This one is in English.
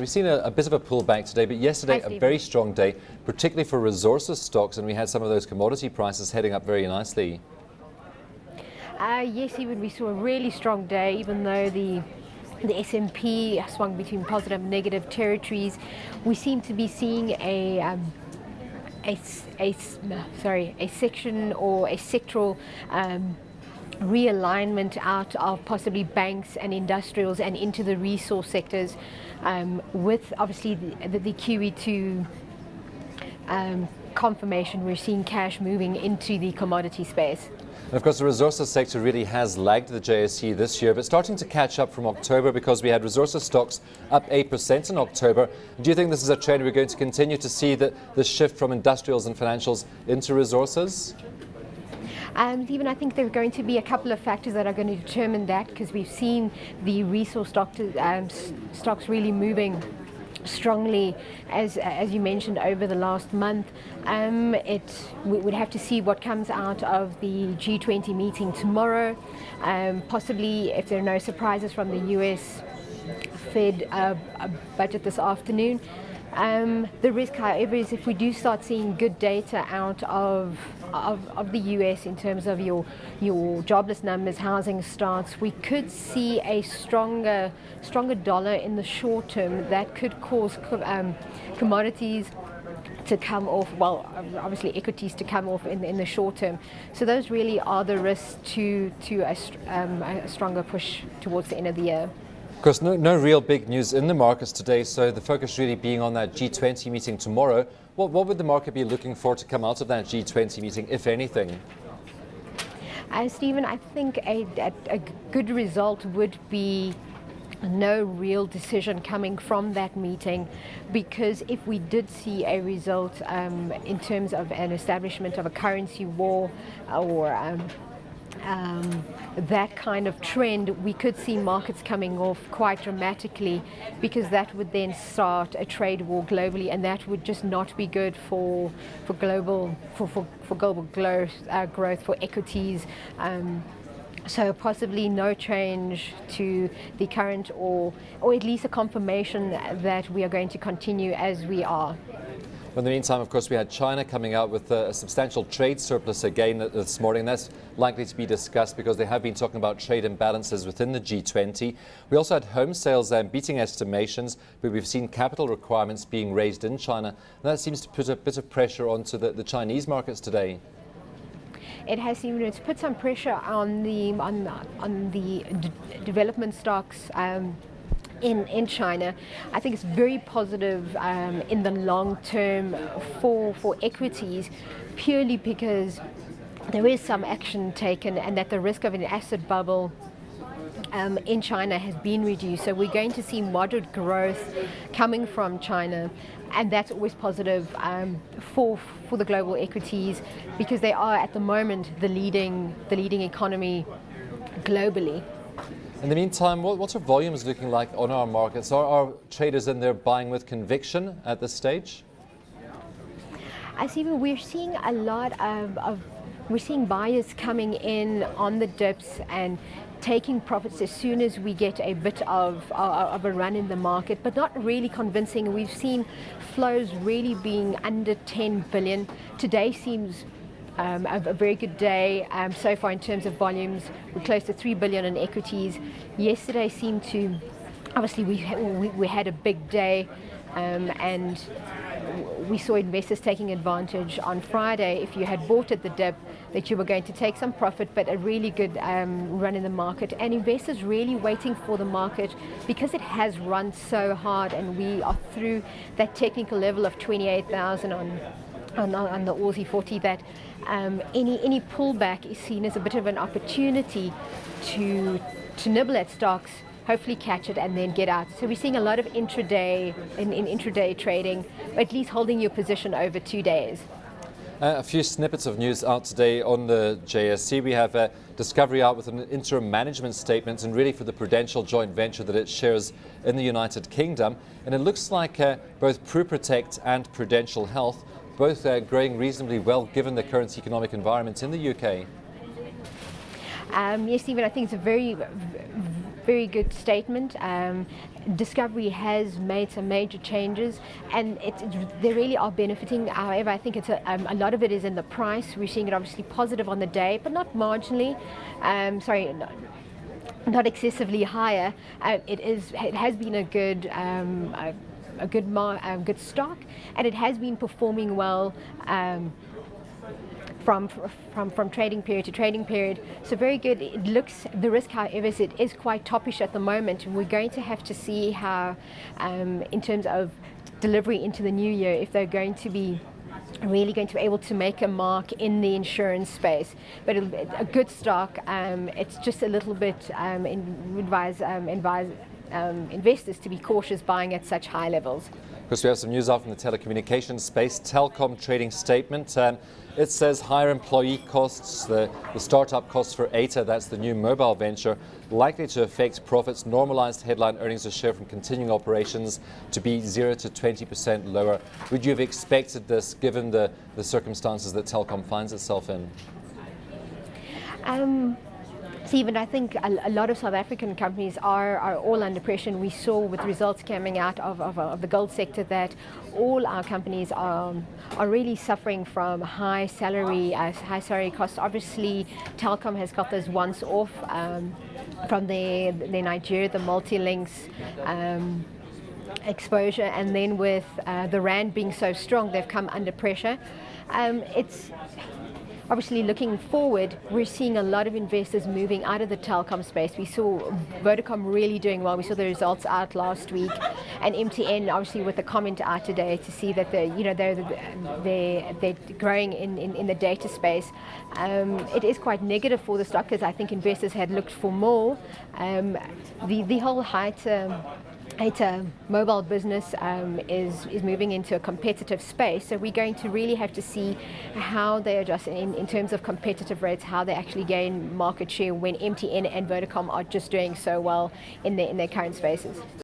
we've seen a bit of a pullback today, but yesterday a very strong day, particularly for resources stocks, and we had some of those commodity prices heading up very nicely. Yes, even we saw a really strong day, even though the S&P swung between positive and negative territories. We seem to be seeing a section or a sectoral realignment out of possibly banks and industrials and into the resource sectors, with obviously the QE2 confirmation. We're seeing cash moving into the commodity space. And of course, the resources sector really has lagged the JSE this year, but starting to catch up from October, because we had resources stocks up 8% in October. Do you think this is a trend we're going to continue to see, the shift from industrials and financials into resources? Stephen, I think there are going to be a couple of factors that are going to determine that, because we've seen the resource stocks really moving strongly, as you mentioned, over the last month. We would have to see what comes out of the G20 meeting tomorrow. Possibly, if there are no surprises from the US Fed budget this afternoon. The risk, however, is if we do start seeing good data out of the US in terms of your jobless numbers, housing starts, we could see a stronger dollar in the short term that could cause commodities to come off, well, obviously equities to come off in the short term. So those really are the risks to a stronger push towards the end of the year. Of course, no real big news in the markets today, so the focus really being on that G20 meeting tomorrow. What would the market be looking for to come out of that G20 meeting, if anything? Stephen, I think a good result would be no real decision coming from that meeting, because if we did see a result in terms of an establishment of a currency war or that kind of trend, we could see markets coming off quite dramatically, because that would then start a trade war globally, and that would just not be good for global growth for equities. So possibly no change to the current, or at least a confirmation that we are going to continue as we are. In the meantime, of course, we had China coming out with a substantial trade surplus again this morning. That's likely to be discussed because they have been talking about trade imbalances within the G20. We also had home sales beating estimations, but we've seen capital requirements being raised in China. And that seems to put a bit of pressure onto the Chinese markets today. It has seemed to put some pressure on the development stocks in China. I think it's very positive in the long term for equities, purely because there is some action taken and that the risk of an asset bubble in China has been reduced. So we're going to see moderate growth coming from China, and that's always positive for the global equities, because they are at the moment the leading economy globally. In the meantime, what's our volumes looking like on our markets? Are our traders in there buying with conviction at this stage? We're seeing a lot we're seeing buyers coming in on the dips and taking profits as soon as we get a bit of a run in the market, but not really convincing. We've seen flows really being under 10 billion. Today seems a very good day so far in terms of volumes. We're close to 3 billion in equities. Yesterday seemed to, obviously we had a big day, and we saw investors taking advantage on Friday. If you had bought at the dip, that you were going to take some profit, but a really good run in the market, and investors really waiting for the market, because it has run so hard and we are through that technical level of 28,000 on the Aussie 40, that any pullback is seen as a bit of an opportunity to nibble at stocks, hopefully catch it and then get out. So we're seeing a lot of intraday in intraday trading, or at least holding your position over 2 days. A few snippets of news out today on the JSE. We have Discovery out with an interim management statement, and really for the Prudential joint venture that it shares in the United Kingdom. And it looks like both PruProtect and Prudential Health both growing reasonably well given the current economic environment in the UK. Yes, Stephen, I think it's a very very good statement. Discovery has made some major changes, and they really are benefiting. However, I think it's a lot of it is in the price. We're seeing it obviously positive on the day, but not marginally. Not excessively higher. It has been a good good stock, and it has been performing well. From trading period to trading period, so very good. It looks, the risk, however, is quite toppish at the moment. We're going to have to see how, in terms of delivery into the new year, if they're going to be really going to be able to make a mark in the insurance space. But a good stock. It's just a little bit advise investors to be cautious buying at such high levels. Of course, we have some news out from the telecommunications space. Telkom trading statement. It says higher employee costs, the startup costs for ATA, that's the new mobile venture, likely to affect profits. Normalized headline earnings per share from continuing operations to be 0 to 20% lower. Would you have expected this given the circumstances that Telkom finds itself in? Stephen, I think a lot of South African companies are all under pressure. And we saw with results coming out of the gold sector that all our companies are really suffering from high salary costs. Obviously, Telkom has got those once off from the Nigeria, the multi-links exposure, and then with the rand being so strong, they've come under pressure. It's obviously, looking forward, we're seeing a lot of investors moving out of the telecom space. We saw Vodacom really doing well. We saw the results out last week, and MTN obviously with the comment out today to see that they're growing in the data space. It is quite negative for the stock because I think investors had looked for more. The whole ATA mobile business is moving into a competitive space, so we're going to really have to see how they adjust in terms of competitive rates, how they actually gain market share when MTN and Vodacom are just doing so well in their current spaces.